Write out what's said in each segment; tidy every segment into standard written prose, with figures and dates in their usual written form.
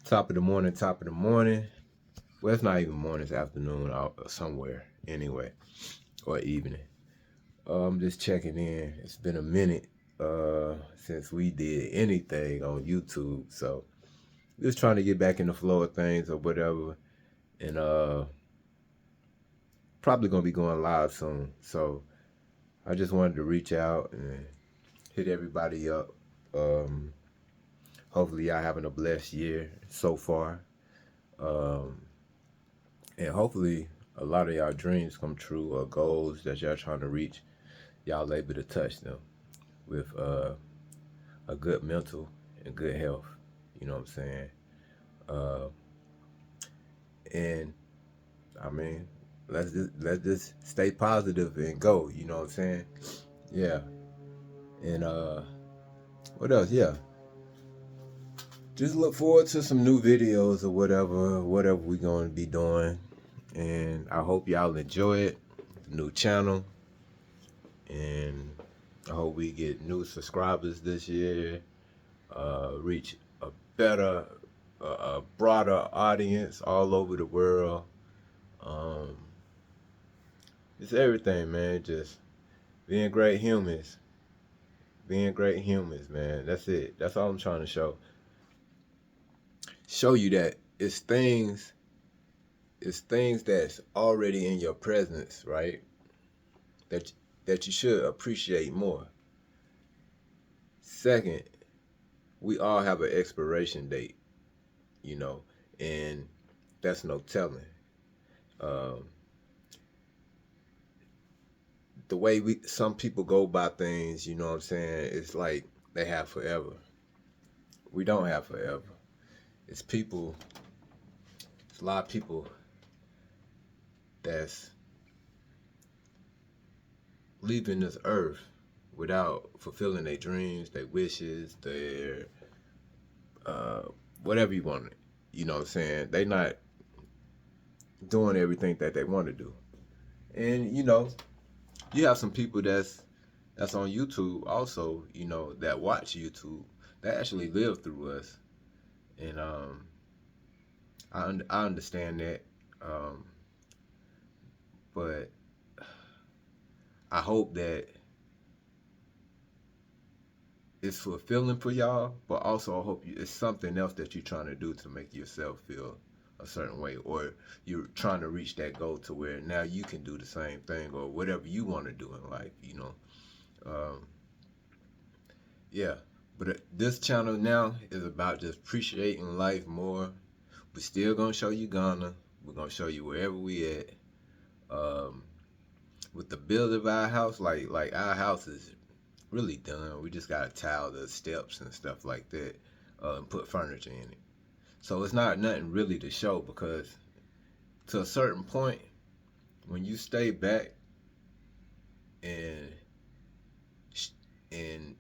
Top of the morning, top of the morning. Well, it's not even morning, it's afternoon or somewhere anyway, or evening. I'm just checking in. It's been a minute since we did anything on YouTube, so just trying to get back in the flow of things or whatever. And probably gonna be going live soon. So I just wanted to reach out and hit everybody up. Um, Hopefully y'all having a blessed year so far. Um, And hopefully a lot of y'all dreams come true or goals that y'all trying to reach, y'all able to touch them with a good mental and good health. You know what I'm saying? Uh, and I mean, let's just stay positive and go. You know what I'm saying? Yeah. And what else? Yeah. Just look forward to some new videos or whatever we gonna be doing. And I hope y'all enjoy it. The new channel. And I hope we get new subscribers this year, reach a better, a broader audience all over the world. Um, it's everything, man. Just being great humans, man. That's it. That's all I'm trying to show. Show you that it's things that's already in your presence, right? That that you should appreciate more. Second, we all have an expiration date, you know, and that's no telling. Um, the way some people go by things, you know what I'm saying? It's like they have forever. We don't have forever. It's people. It's a lot of people that's leaving this earth without fulfilling their dreams, their wishes, their uh, whatever you want. You know what I'm saying? They not doing everything that they want to do, and you have some people that's on YouTube also, that watch YouTube that actually live through us. And I understand that. Um, but I hope that it's fulfilling for y'all, but also I hope it's something else that you're trying to do to make yourself feel a certain way, or you're trying to reach that goal to where now you can do the same thing or whatever you want to do in life. Um, yeah. But this channel now is about just appreciating life more. We're still gonna show you Ghana. We're gonna show you wherever we at. Um, with the build of our house, like our house is really done. We just gotta tile the steps and stuff like that, and put furniture in it. So it's not nothing really to show because to a certain point, when you stay back and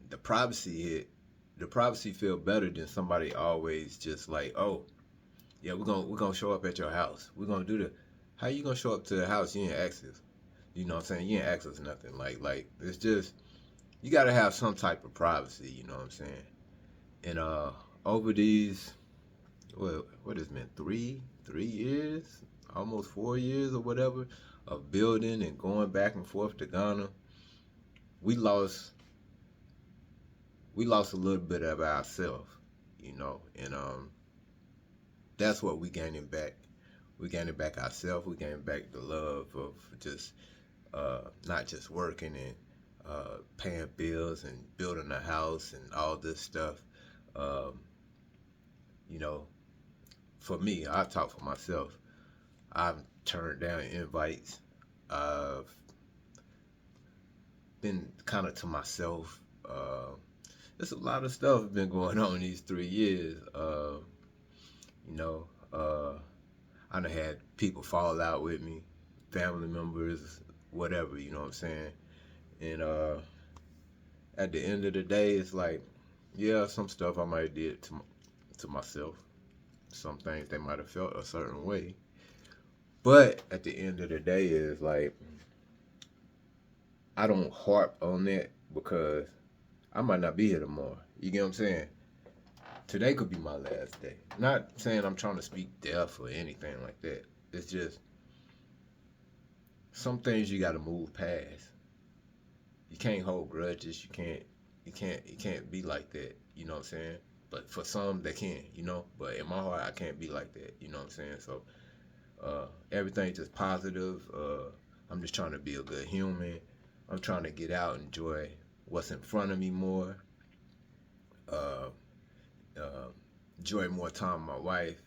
the privacy hit, the privacy feel better than somebody always just like, oh, yeah, we're gonna show up at your house. We're gonna do the. How you gonna show up to the house? You ain't access. You know what I'm saying? You ain't access nothing. Like it's just you gotta have some type of privacy. You know what I'm saying? And over these, what has been 3 years, almost 4 years or whatever, of building and going back and forth to Ghana, we lost a little bit of ourselves. And that's what we gaining back. We gaining back ourselves. We gaining back the love of just not just working and paying bills and building a house and all this stuff. Um, you know, for me, I talk for myself. I've turned down invites. I've been kind of to myself. There's a lot of stuff been going on these 3 years. You know, I done had people fall out with me, family members, whatever. You know what I'm saying? And at the end of the day, it's like, yeah, some stuff I might have did to myself. Some things they might have felt a certain way. But at the end of the day, it's like I don't harp on that because I might not be here tomorrow. You get what I'm saying? today could be my last day. Not saying I'm trying to speak death or anything like that. It's just some things you got to move past. You can't hold grudges. You can't be like that. You know what I'm saying? But for some, they can. You know. But in my heart, I can't be like that. You know what I'm saying? So everything's just positive. I'm just trying to be a good human. I'm trying to get out and enjoy what's in front of me more. Uh, uh, Enjoy more time with my wife.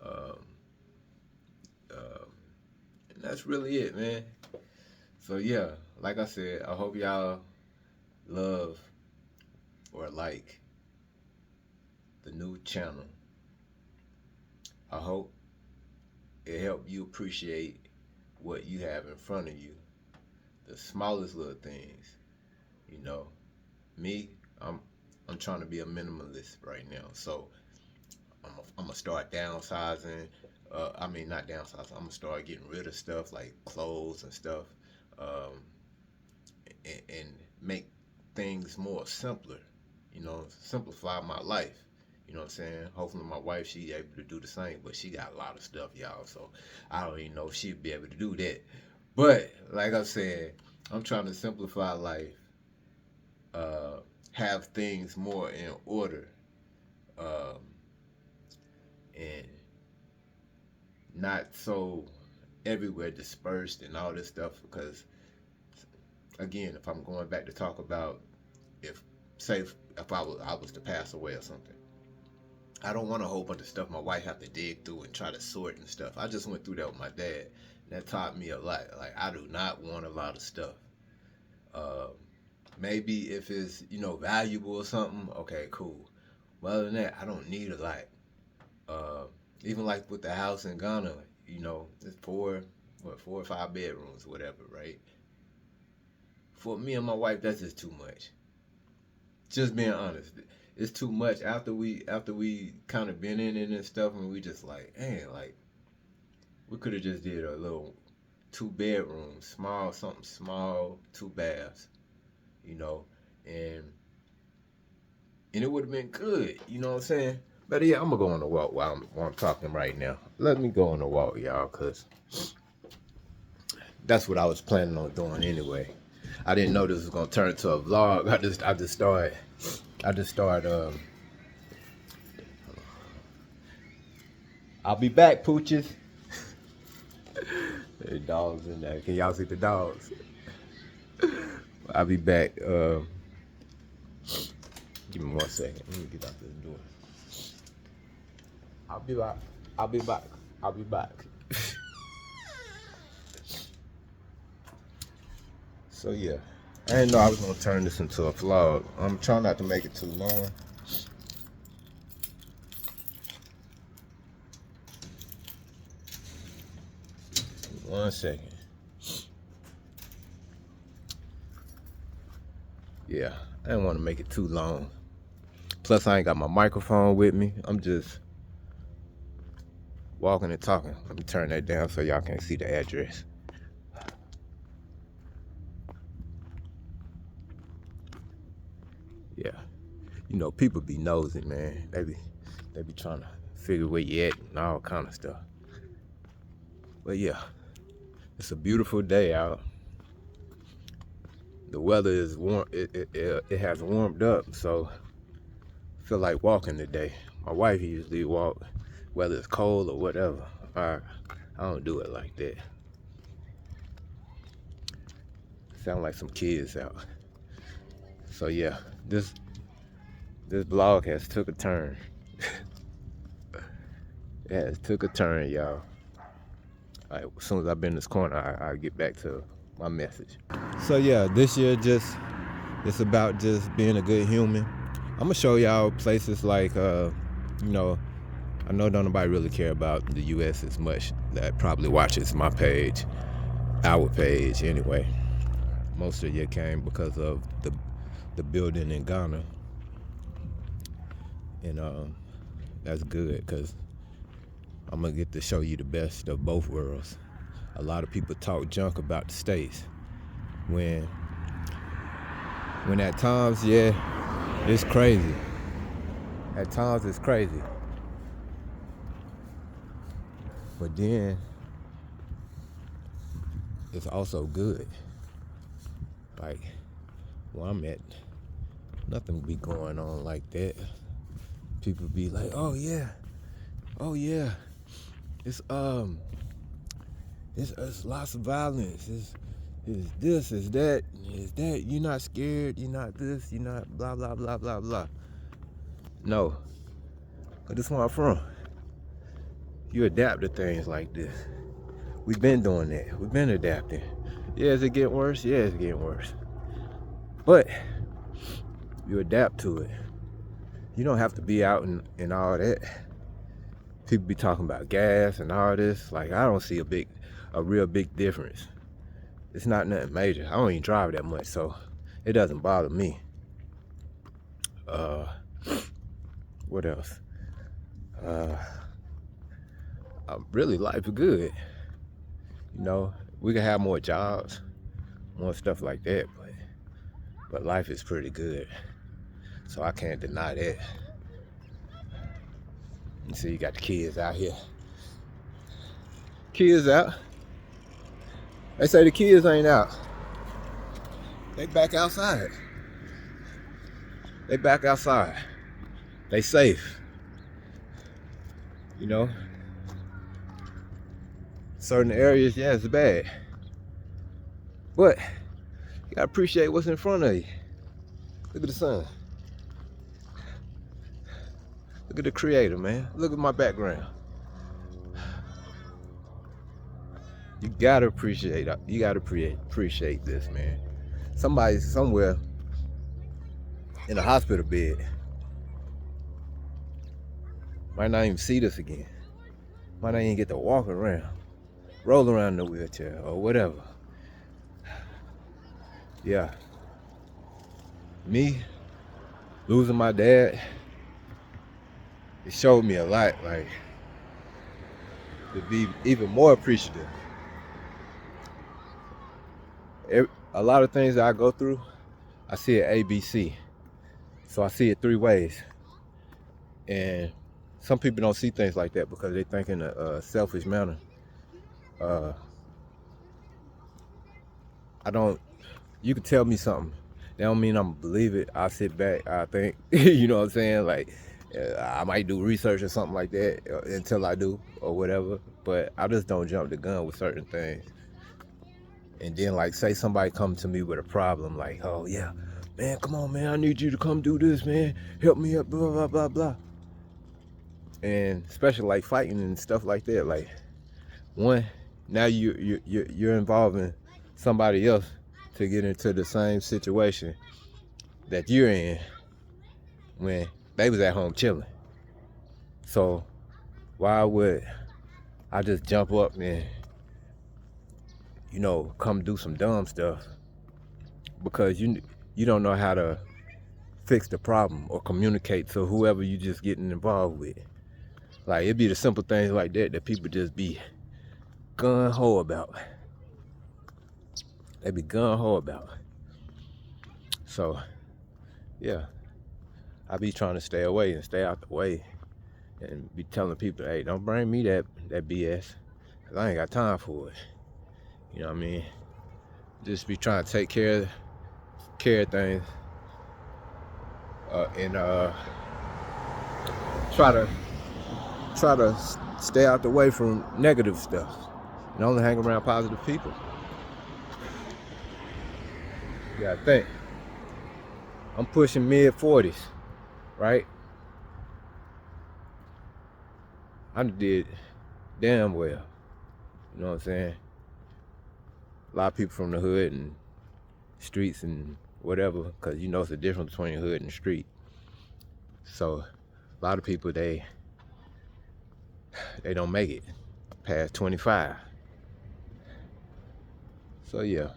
Um, and that's really it, man. So yeah, like I said, I hope y'all love or like the new channel. I hope it helped you appreciate what you have in front of you, the smallest little things. You know, me, I'm trying to be a minimalist right now, so I'm gonna start downsizing. I mean, not downsizing. I'm gonna start getting rid of stuff like clothes and stuff, um, and make things more simpler. You know, simplify my life. You know what I'm saying? Hopefully my wife, she able to do the same, but she got a lot of stuff, y'all. So I don't even know if she'd be able to do that. But like I said, I'm trying to simplify life, uh, have things more in order, um, and not so everywhere dispersed and all this stuff. Because again, if I'm going back to talk about if say if I was to pass away or something, I don't want a whole bunch of stuff my wife have to dig through and try to sort and stuff. I just went through that with my dad. That taught me a lot. Like I do not want a lot of stuff. Um, Maybe if it's valuable or something, okay, cool. But other than that, I don't need a lot. Uh, Even like with the house in Ghana, it's four or five bedrooms, whatever, right? For me and my wife, that's just too much. Just being honest, it's too much. After we kind of been in it and stuff, and we just like, man, like we could have just did a little 2 bedrooms, small, something small, 2 baths, you know, and it would have been good. You know what I'm saying? But yeah, I'm gonna go on a walk while I'm talking right now. Let me go on a walk, y'all, cause that's what I was planning on doing anyway. I didn't know this was gonna turn into a vlog. I just started. I'll be back, pooches. There dogs in there. Can y'all see the dogs? I'll be back. Give me 1 second. Let me get out this door. I'll be back. I'll be back. I'll be back. So yeah, I didn't know I was gonna turn this into a vlog. I'm trying not to make it too long. One second. Yeah, I didn't want to make it too long. Plus, I ain't got my microphone with me. I'm just walking and talking. Let me turn that down so y'all can't see the address. Yeah, people be nosy, man. They be trying to figure where you at and all kind of stuff. But yeah, it's a beautiful day out. The weather is warm. It has warmed up, so I feel like walking today. My wife usually walk, whether it's cold or whatever. I don't do it like that. Sound like some kids out. So yeah, this vlog has took a turn. It has took a turn, y'all. All right, as soon as I've been in this corner, I'll get back to my message. So yeah, this year it's about just being a good human. I'm gonna show y'all places like I know don't nobody really care about the U.S. as much that probably watches my page, our page anyway. Most of you came because of the building in Ghana, and that's good because I'm gonna get to show you the best of both worlds. A lot of people talk junk about the States when at times, yeah, it's crazy. At times it's crazy. But then it's also good. Like where I'm at, nothing be going on like that. People be like, oh yeah, it's it's lots of violence. It's this, it's that, it's that. You're not scared. You're not this. You're not blah blah blah blah blah. No, but this is where I'm from. You adapt to things like this. We've been doing that. We've been adapting. Yeah, is it getting worse? Yeah, it's getting worse. But you adapt to it. You don't have to be out and all that. People be talking about gas and all this. Like, I don't see a real big difference. It's not nothing major. I don't even drive that much, so it doesn't bother me. What else? Really, life is good. You know, we can have more jobs, more stuff like that, but life is pretty good. So I can't deny that. You see, you got the kids out here. Kids out. They say the kids ain't out. They back outside. They back outside. They safe. You know? Certain areas, yeah, it's bad. But you gotta appreciate what's in front of you. Look at the sun. Look at the creator, man. Look at my background. You gotta appreciate it. You gotta appreciate this, man. Somebody somewhere in a hospital bed might not even see this again. Might not even get to walk around, roll around in the wheelchair or whatever. Yeah. Me losing my dad, it showed me a lot, like, to be even more appreciative. A lot of things that I go through, I see it ABC. So I see it three ways. And some people don't see things like that because they think in a selfish manner. You can tell me something. That don't mean I'm gonna believe it. I sit back, I think, you know what I'm saying? Like, I might do research or something like that until I do or whatever. But I just don't jump the gun with certain things. And then, like, say somebody come to me with a problem, like, oh yeah, man, come on, man, I need you to come do this, man. Help me up, blah, blah, blah, blah. And especially like fighting and stuff like that. Like, one, now you're involving somebody else to get into the same situation that you're in when they was at home chilling. So why would I just jump up and, you know, come do some dumb stuff because you don't know how to fix the problem or communicate to whoever you just getting involved with. Like, it'd be the simple things like that people just be gung-ho about. They be gung-ho about. So, yeah, I be trying to stay away and stay out the way and be telling people, hey, don't bring me that BS, because I ain't got time for it. You know what I mean? Just be trying to take care of things and try to stay out the way from negative stuff and only hang around positive people. You gotta think. I'm pushing mid-40s, right? I did damn well. You know what I'm saying? A lot of people from the hood and streets and whatever, because you know it's the difference between hood and street. So a lot of people, they don't make it past 25. So yeah,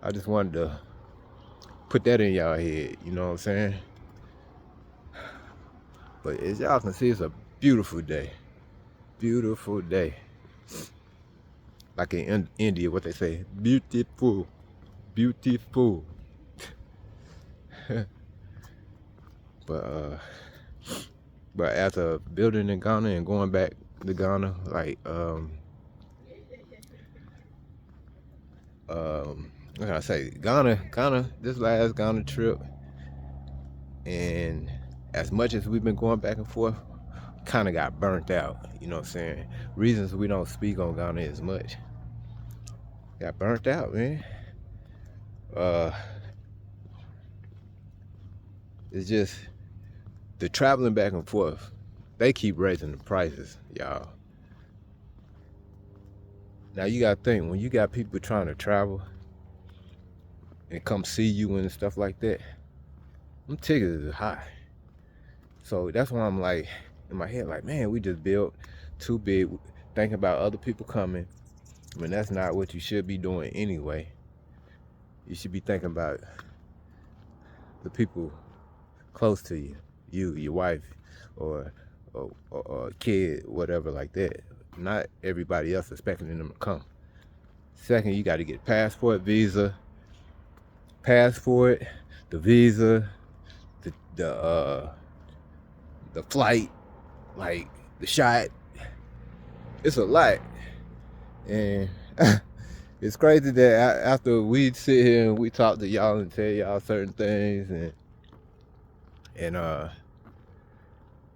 I just wanted to put that in y'all head, you know what I'm saying? But as y'all can see, it's a beautiful day. Beautiful day. Like in India, what they say, beautiful, beautiful. But after building in Ghana and going back to Ghana, like what can I say? Ghana, this last Ghana trip, and as much as we've been going back and forth, kind of got burnt out. You know what I'm saying? Reasons we don't speak on Ghana as much. Got burnt out, man. It's just the traveling back and forth. They keep raising the prices, y'all. Now you gotta think, when you got people trying to travel and come see you and stuff like that, them tickets is high. So that's why I'm like, in my head, like, man, we just built too big, thinking about other people coming, when that's not what you should be doing anyway. You should be thinking about the people close to you, your wife, or a kid, whatever like that. Not everybody else expecting them to come. Second, you got to get passport, the visa, the flight, like the shot. It's a lot, and it's crazy that after we sit here and we talk to y'all and tell y'all certain things and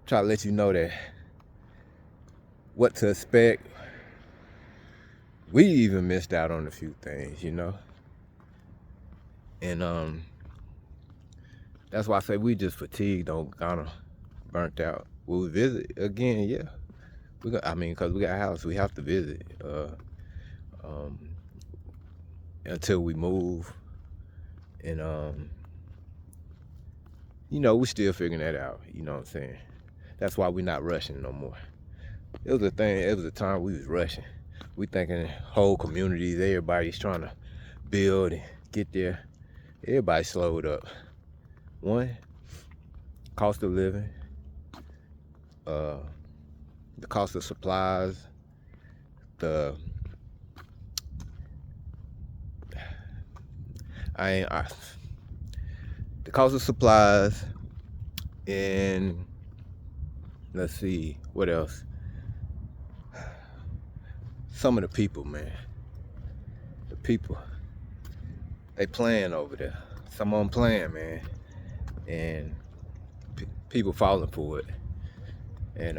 try to let you know that what to expect, we even missed out on a few things, you know. And that's why I say we just fatigued on Ghana, burnt out. Will we visit again? Yeah. Because we got a house, we have to visit until we move. And you know, we still figuring that out, you know what I'm saying? That's why we're not rushing no more. It was a time we was rushing. We thinking whole communities, everybody's trying to build and get there. Everybody slowed up. One, cost of living, the cost of supplies, the cost of supplies, and let's see, what else? Some of the people, man. The people, they playing over there. Some of them playing, man. And people falling for it. And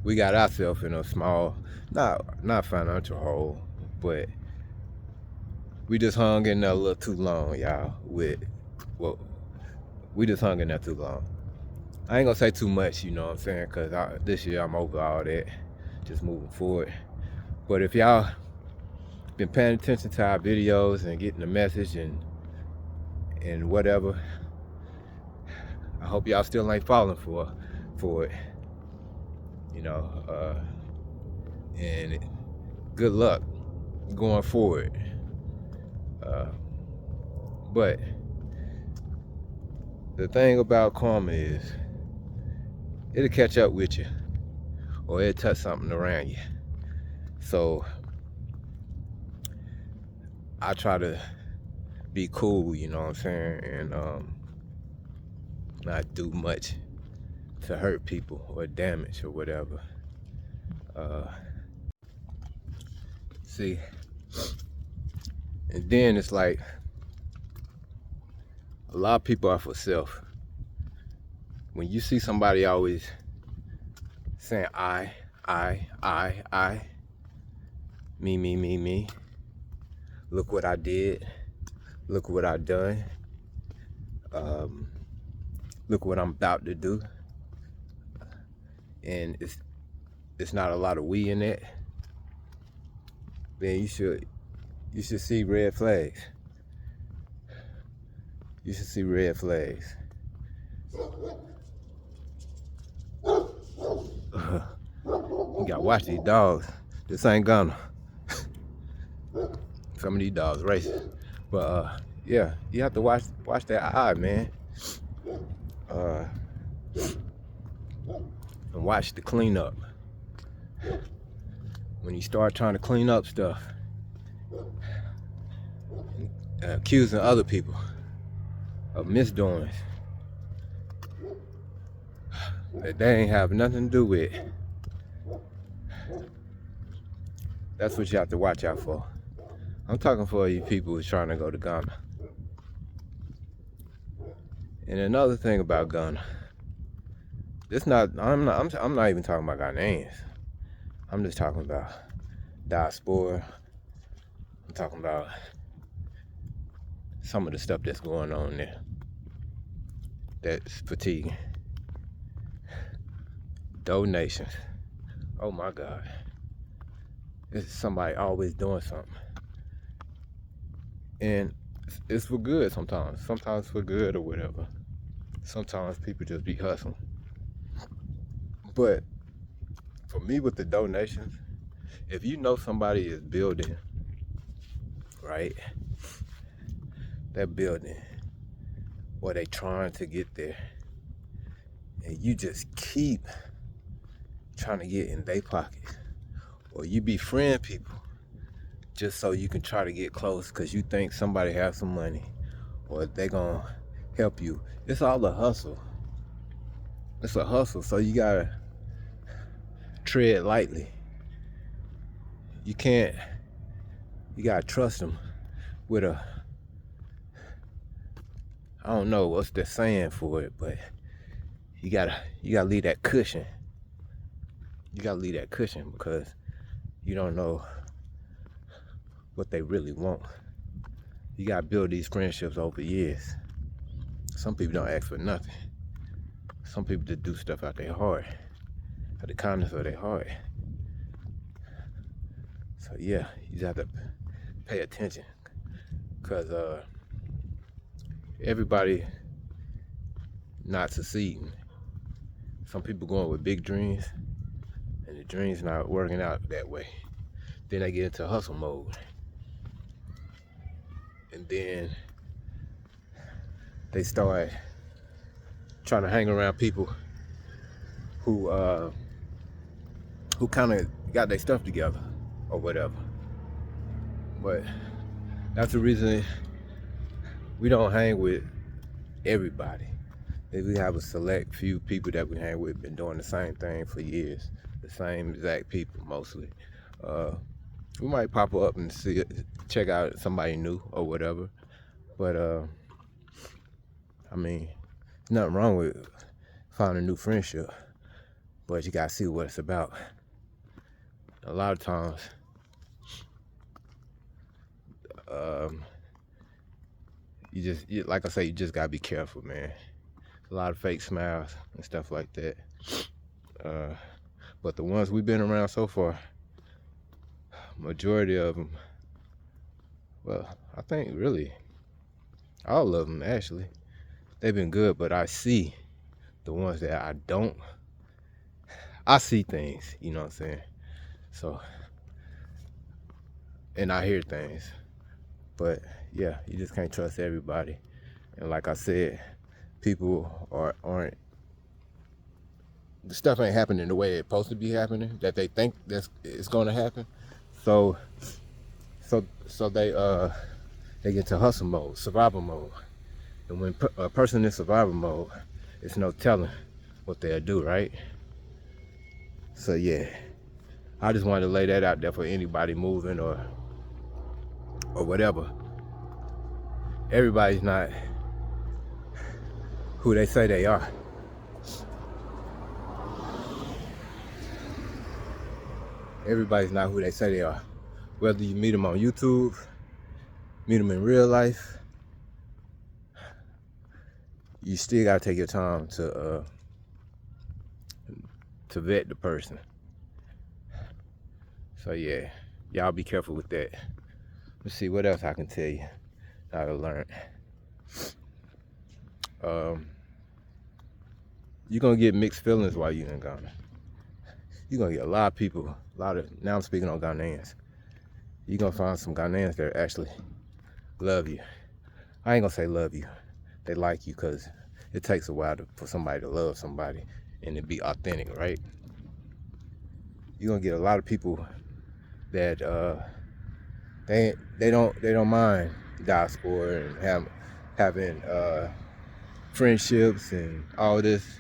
we got ourselves in a small, not financial hole, but we just hung in there a little too long, y'all. We just hung in there too long. I ain't gonna say too much, you know what I'm saying, because this year I'm over all that, just moving forward. But if y'all been paying attention to our videos and getting the message and whatever, I hope y'all still ain't falling for it, you know. And good luck going forward. But the thing about karma is, it'll catch up with you, or it'll touch something around you. So I try to be cool, you know what I'm saying, and not do much to hurt people or damage or whatever. See, and then it's like, a lot of people are for self. When you see somebody always saying I, me, look what I did, look what I done, look what I'm about to do, and it's not a lot of we in it, then you should see red flags. You should see red flags. You gotta watch these dogs. This ain't Ghana. Some of these dogs racist. But yeah, you have to watch that eye, man. And watch the cleanup. When you start trying to clean up stuff, accusing other people of misdoings, that they ain't have nothing to do with. That's what you have to watch out for. I'm talking for you people who's trying to go to Ghana. And another thing about Ghana, I'm not even talking about Ghanaians. I'm just talking about diaspora. I'm talking about some of the stuff that's going on there. That's fatiguing. Donations. Oh my God. It's somebody always doing something. And it's for good sometimes. Sometimes for good or whatever. Sometimes people just be hustling. But for me with the donations, if you know somebody is building, right? That building, or they trying to get there, and you just keep trying to get in their pockets, or you befriend people just so you can try to get close because you think somebody has some money or they gonna help you. It's all a hustle. It's a hustle, so you gotta tread lightly. You gotta trust them with a, I don't know what's the saying for it, but you gotta leave that cushion. You gotta leave that cushion because you don't know what they really want. You gotta build these friendships over years. Some people don't ask for nothing. Some people just do stuff out their heart, out the kindness of their heart. So yeah, you just have to pay attention, because everybody not succeeding. Some people going with big dreams, and the dreams not working out that way. Then they get into hustle mode, and then they start trying to hang around people who kind of got their stuff together or whatever. But that's the reason we don't hang with everybody. We have a select few people that we hang with, been doing the same thing for years, the same exact people mostly. We might pop up and check out somebody new or whatever, but I mean, nothing wrong with finding a new friendship, but you gotta see what it's about. A lot of times, like I say, you just gotta be careful, man. A lot of fake smiles and stuff like that. But the ones we've been around so far, majority of them, well, I think really all of them actually, they've been good. But I see the ones that I see things, you know what I'm saying? So, and I hear things. But yeah, you just can't trust everybody. And like I said, people aren't, the stuff ain't happening the way it's supposed to be happening, that they think it's gonna happen. So they get to hustle mode, survival mode. And when a person in survival mode, it's no telling what they'll do, right? So yeah, I just wanted to lay that out there for anybody moving or whatever. Everybody's not who they say they are. Everybody's not who they say they are. Whether you meet them on YouTube, meet them in real life, you still gotta take your time to vet the person. So yeah, y'all be careful with that. Let's see what else I can tell you that I learned. You're gonna get mixed feelings while you're in Ghana. You're gonna get a lot of people, now I'm speaking on Ghanaians. You're gonna find some Ghanaians that actually love you. I ain't gonna say love you. They like you, because it takes a while for somebody to love somebody and to be authentic, right? You're gonna get a lot of people that they don't mind diaspora and having friendships and all this.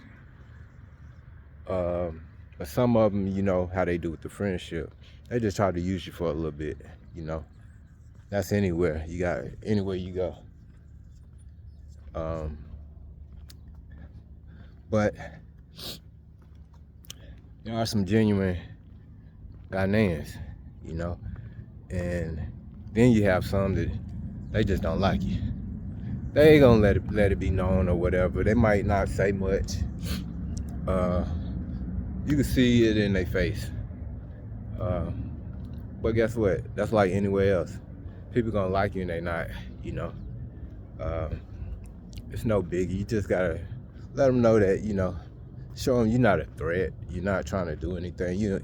But some of them, you know, how they do with the friendship, they just try to use you for a little bit, you know. That's anywhere. You got anywhere you go. But there are some genuine Ghanaians, you know, and then you have some that they just don't like you. They ain't gonna let it be known or whatever. They might not say much. You can see it in their face. But guess what? That's like anywhere else. People gonna like you and they not, you know. It's no biggie. You just gotta let them know that, you know, show them you're not a threat. You're not trying to do anything. You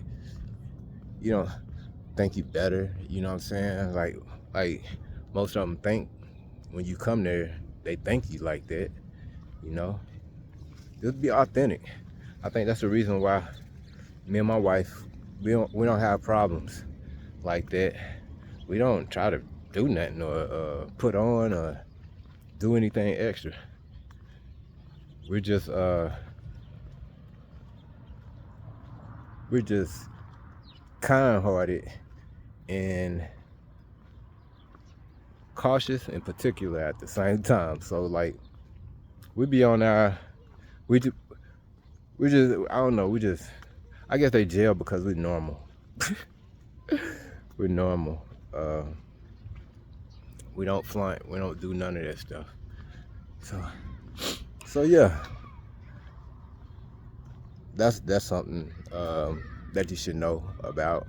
don't think you better. You know what I'm saying? Like most of them think when you come there, they think you like that. You know, just be authentic. I think that's the reason why me and my wife we don't have problems like that. We don't try to do nothing or put on or do anything extra. We're just kind-hearted and cautious and particular at the same time. So like we be on our we just I don't know, I guess they jail because we're normal. We're normal. We don't flaunt, we don't do none of that stuff. So yeah. That's something that you should know about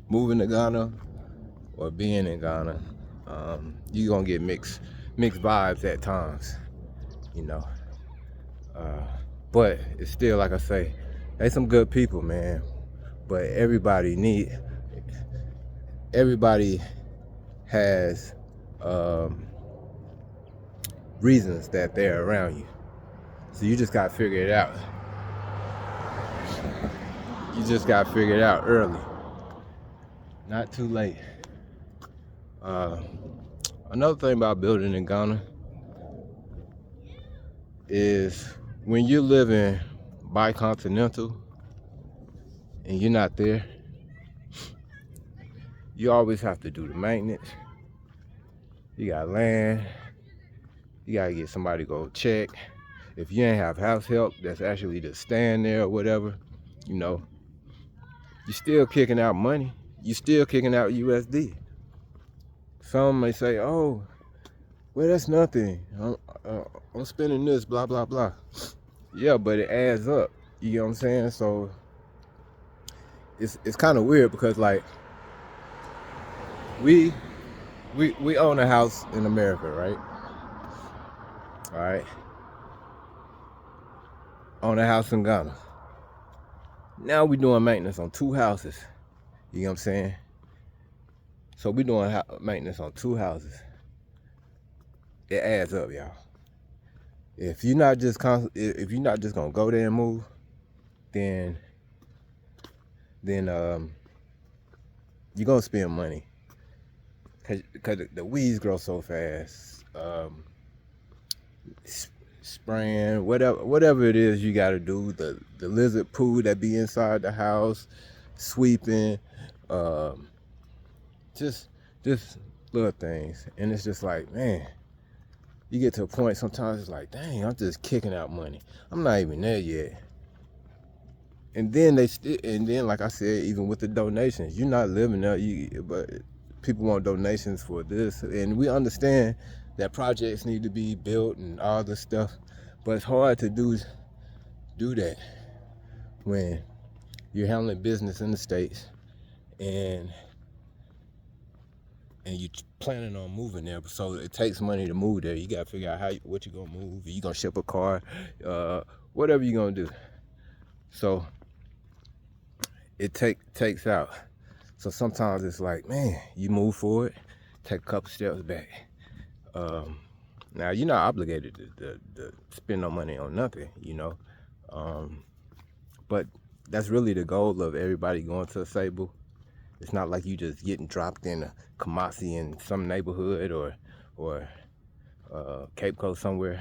moving to Ghana or being in Ghana. You're gonna get mixed vibes at times, you know. But it's still, like I say, they some good people, man. But everybody has reasons that they're around you. So you just gotta figure it out. You just gotta figure it out early. Not too late. Another thing about building in Ghana is when you're living bicontinental and you're not there, you always have to do the maintenance. You got land. You gotta get somebody to go check. If you ain't have house help that's actually just staying there or whatever, you know, you're still kicking out money. You're still kicking out USD. Some may say, oh, well, that's nothing. I'm spending this, blah, blah, blah. Yeah, but it adds up. You know what I'm saying? So it's kind of weird because like we own a house in America, right? All right. Own a house in Ghana. Now we doing maintenance on 2 houses. You know what I'm saying? So we doing maintenance on 2 houses. It adds up, y'all. If you're not just gonna go there and move, then you're gonna spend money. Cause the weeds grow so fast. Spraying, whatever it is you gotta do, the lizard poo that be inside the house, sweeping, just little things. And it's just like, man, you get to a point sometimes it's like, dang, I'm just kicking out money. I'm not even there yet. And then like I said, even with the donations, you're not living there, but people want donations for this. And we understand that projects need to be built and all this stuff, but it's hard to do that when you're handling business in the States and you're planning on moving there. So it takes money to move there. You gotta figure out what you're gonna move. You gonna ship a car, whatever you're gonna do. So it takes out. So sometimes it's like, man, you move forward, take a couple steps back. Now you're not obligated to spend no money on nothing, you know. But that's really the goal of everybody going to a Sable. It's not like you just getting dropped in a Kumasi in some neighborhood or Cape Coast somewhere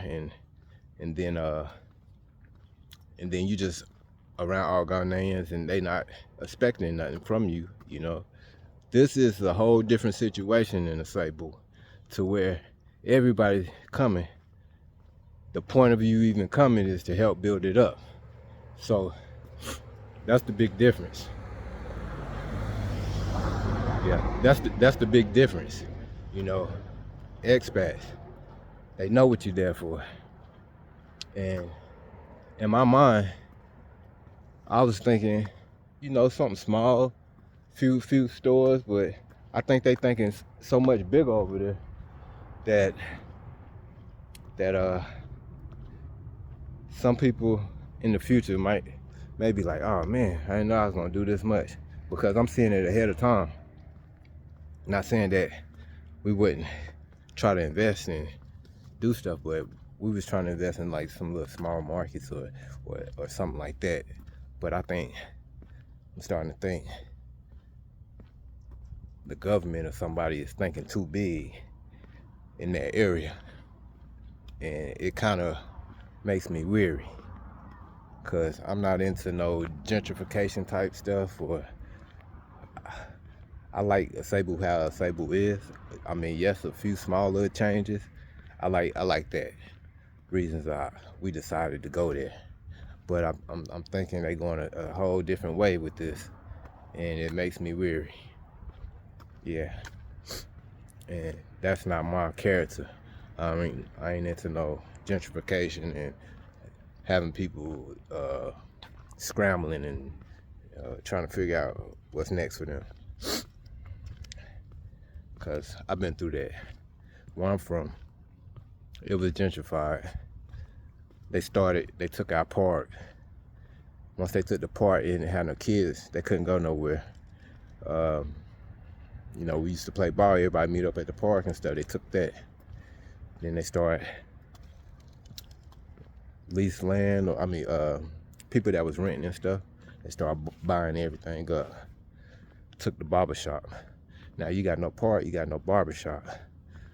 and then and then you just around all Ghanaians and they not expecting nothing from you, you know. This is a whole different situation in the Cebu, to where everybody's coming. The point of you even coming is to help build it up. So that's the big difference. Yeah, that's the big difference. You know, expats, they know what you're there for. And in my mind, I was thinking, you know, something small, few stores, but I think they thinking so much bigger over there that some people in the future might be like, oh man, I didn't know I was gonna do this much, because I'm seeing it ahead of time. Not saying that we wouldn't try to invest and do stuff, but we was trying to invest in like some little small markets or something like that. But I think I'm starting to think the government or somebody is thinking too big in that area, and it kind of makes me weary, because I'm not into no gentrification type stuff. Or I like Cebu how Cebu is. I mean, yes, a few small little changes. I like that. Reasons we decided to go there. But I'm thinking they're going a whole different way with this, and it makes me weary. Yeah, and that's not my character. I mean, I ain't into no gentrification and having people scrambling and trying to figure out what's next for them. Because I've been through that. Where I'm from, it was gentrified. They took our park. Once they took the park, it didn't have no kids. They couldn't go nowhere. You know, we used to play ball. Everybody meet up at the park and stuff. They took that. Then they started lease land, or people that was renting and stuff. They started buying everything up. Took the barber shop. Now you got no park, you got no barber shop.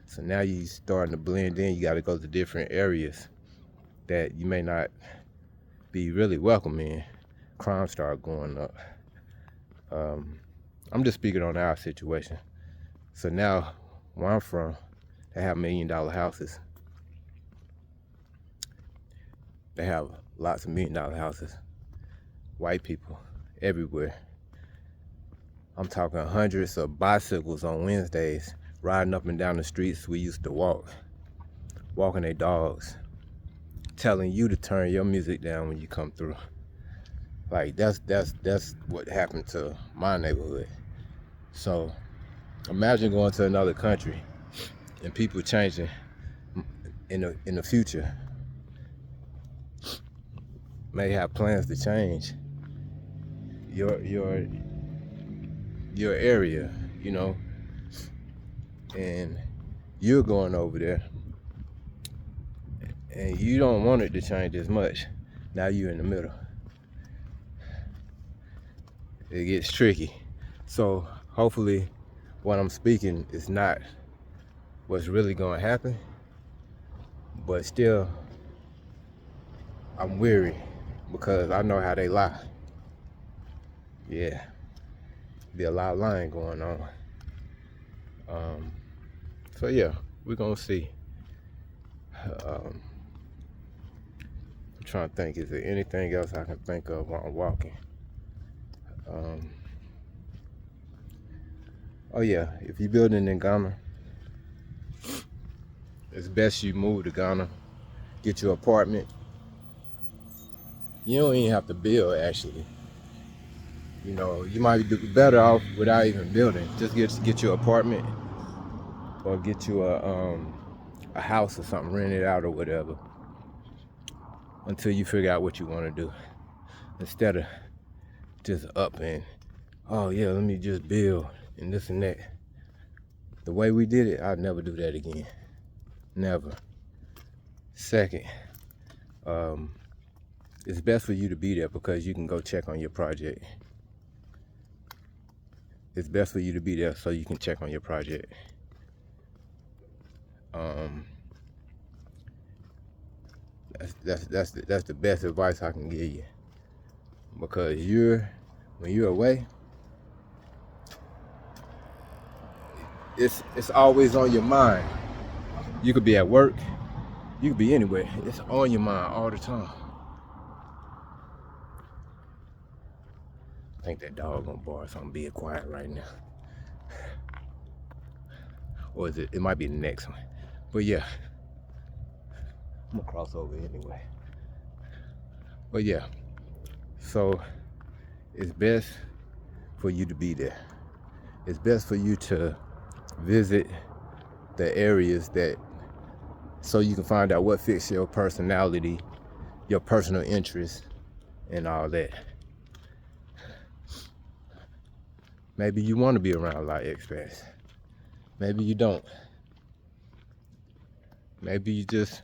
So now you starting to blend in. You got to go to different areas that you may not be really welcome in. Crime started going up. I'm just speaking on our situation. So now, where I'm from, they have $1 million houses. They have lots of $1 million houses. White people everywhere. I'm talking hundreds of bicycles on Wednesdays, riding up and down the streets we used to walk, walking their dogs, telling you to turn your music down when you come through. Like that's what happened to my neighborhood. So imagine going to another country and people changing in the future. May have plans to change your area, you know, and you're going over there and you don't want it to change as much. Now you're in the middle. It gets tricky. So hopefully what I'm speaking is not what's really going to happen, but still I'm weary because I know how they lie. Yeah, be a lot of lying going on. So yeah, we're gonna see. I'm trying to think, is there anything else I can think of while I'm walking? Oh yeah, if you're building in Ghana, it's best you move to Ghana, get your apartment. You don't even have to build, actually. You know, you might be better off without even building. Just get your apartment, or get you a house or something, rent it out or whatever, until you figure out what you want to do, instead of just up and, oh yeah, let me just build and this and that. The way we did it, I'd never do that again. Never. Second, it's best for you to be there because you can go check on your project. It's best for you to be there so you can check on your project. That's the best advice I can give you. Because when you're away, it's always on your mind. You could be at work, you could be anywhere. It's on your mind all the time. I think that dog gonna bark, so I'm being quiet right now. Or is it? It might be the next one. But yeah, I'm gonna cross over anyway. But yeah, so it's best for you to be there. It's best for you to visit the areas that, so you can find out what fits your personality, your personal interests, and all that. Maybe you want to be around a lot of expats. Maybe you don't. Maybe you just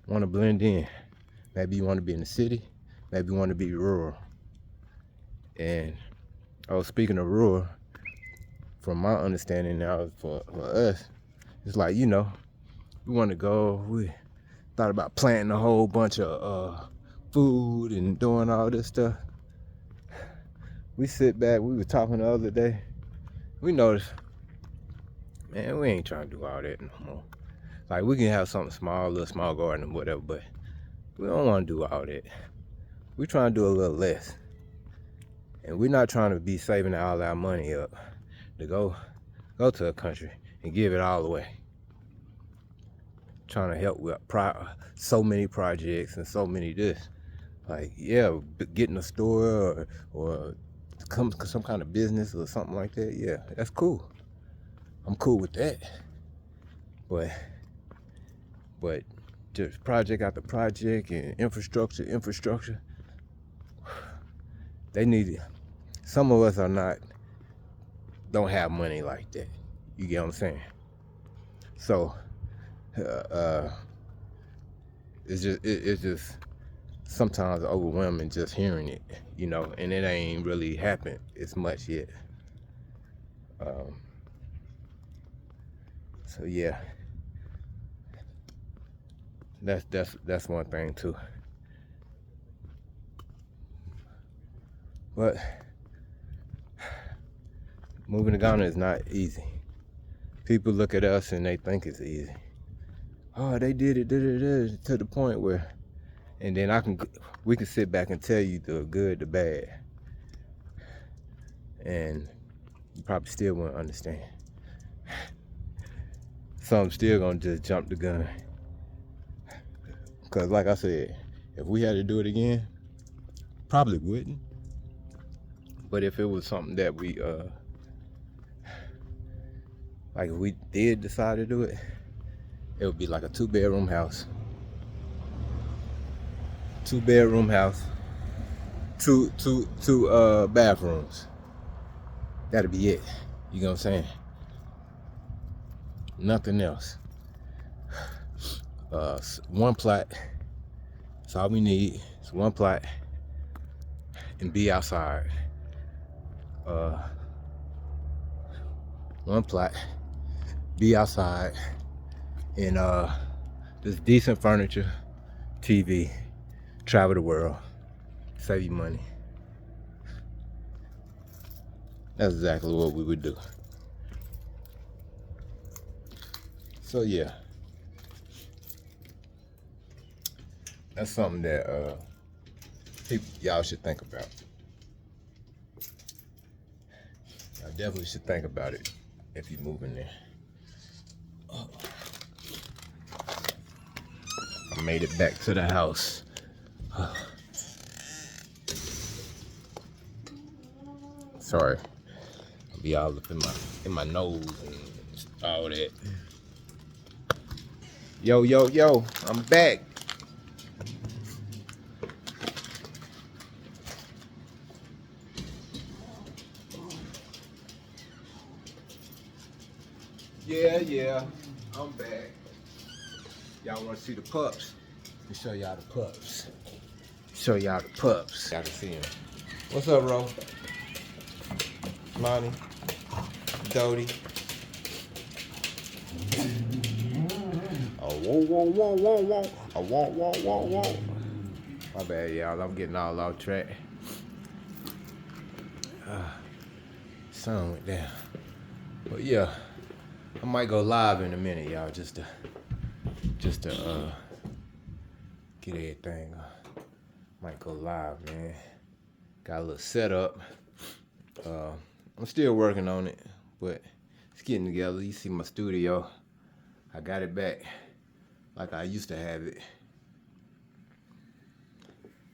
want to blend in. Maybe you want to be in the city. Maybe you want to be rural. And speaking of rural, from my understanding now, for us, it's like, we want to go. We thought about planting a whole bunch of food and doing all this stuff. We sit back. We were talking the other day. We noticed, man, we ain't trying to do all that no more. Like, we can have something small, a little small garden or whatever, but we don't want to do all that. We're trying to do a little less. And we're not trying to be saving all our money up to go to a country and give it all away. Trying to help with so many projects and so many this. Like, yeah, getting a store or some kind of business or something like that. Yeah, that's cool. I'm cool with that. But just project after project and infrastructure, they need it. Some of us don't have money like that. You get what I'm saying? So it's just sometimes overwhelming just hearing it, and it ain't really happened as much yet. So yeah, that's one thing too. But moving to Ghana is not easy. People look at us and they think it's easy. Oh, they did it to the point where, and then we can sit back and tell you the good, the bad, and you probably still won't understand. Some still gonna just jump the gun. Cause like I said, if we had to do it again, probably wouldn't. But if it was something that we like, if we did decide to do it, it would be like a 2-bedroom house. 2-bedroom house. Two bathrooms. That'd be it. You know what I'm saying? Nothing else. One plot. That's all we need. It's one plot. And be outside. One plot. Be outside. And just decent furniture, TV, travel the world, save you money. That's exactly what we would do. So yeah, that's something that y'all should think about. Y'all definitely should think about it if you move in there. I made it back to the house. Sorry, I'll be all up in my nose and all that. Yo, I'm back. Yeah, I'm back. Y'all want to see the pups? Let me show y'all the pups. Y'all can see them. What's up, Ro? Monty, Dodie. Oh, whoa. I want. My bad, y'all. I'm getting all off track. Sun went down. But yeah, I might go live in a minute, y'all, just to get everything. Might go live, man. Got a little setup. I'm still working on it, but it's getting together. You see my studio. I got it back like I used to have it.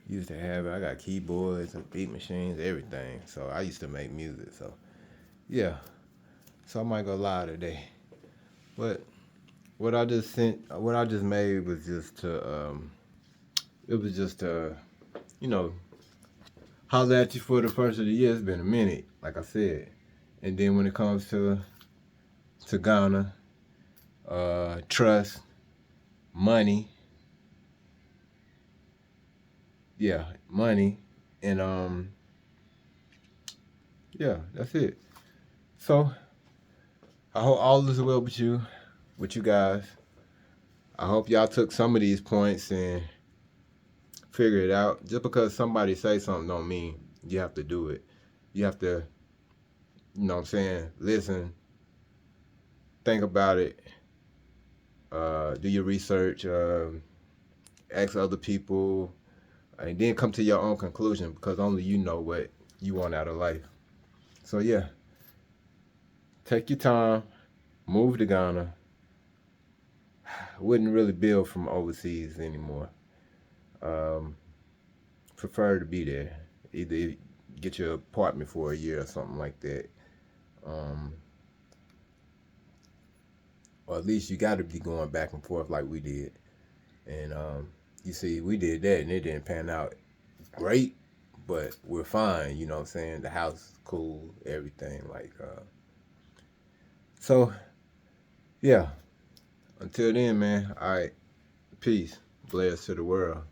I got keyboards and beat machines, everything. So I used to make music. So yeah. So I might go live today. But what I just made was just to you know, holler at you for the first of the year. It's been a minute, like I said. And then when it comes to Ghana, trust, money, money, and that's it. So I hope all is well with you guys. I hope y'all took some of these points and figure it out. Just because somebody say something don't mean you have to do it. You have to, you know what I'm saying, listen, think about it, do your research, ask other people, and then come to your own conclusion, because only you know what you want out of life. So yeah, take your time, move to Ghana. Wouldn't really build from overseas anymore. Prefer to be there. Either get your apartment for a year or something like that. Or at least you got to be going back and forth like we did. And you see, we did that and it didn't pan out great, but we're fine. You know what I'm saying? The house is cool, everything. So yeah. Until then, man. All right. Peace. Bless to the world.